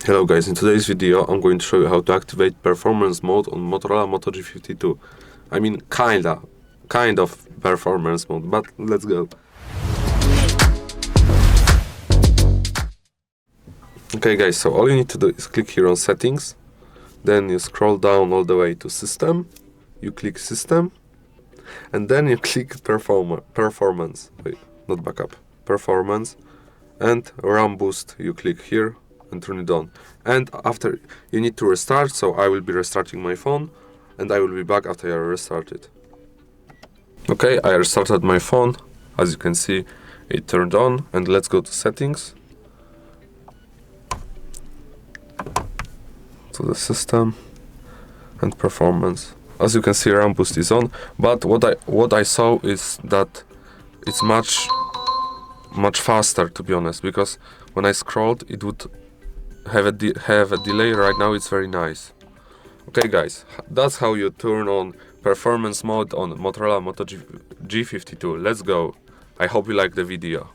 Hello guys, in today's video I'm going to show you how to activate performance mode on Motorola Moto G52. I mean kind of performance mode, but let's go. Okay guys, so all you need to do is click here on settings, then you scroll down all the way to system, you click system, and then you click performance, wait, not backup, performance, and RAM boost, you click here and turn it on. And after, you need to restart, so I will be restarting my phone and I will be back after I restart it. Okay, I restarted my phone. As you can see, it turned on, and let's go to settings, to the system and performance. As you can see, RAM boost is on, but what I saw is that it's much faster, to be honest, because when I scrolled it would have a delay. Right now it's very nice. Okay guys, that's how you turn on performance mode on Motorola Moto G52. Let's go. I hope you like the video.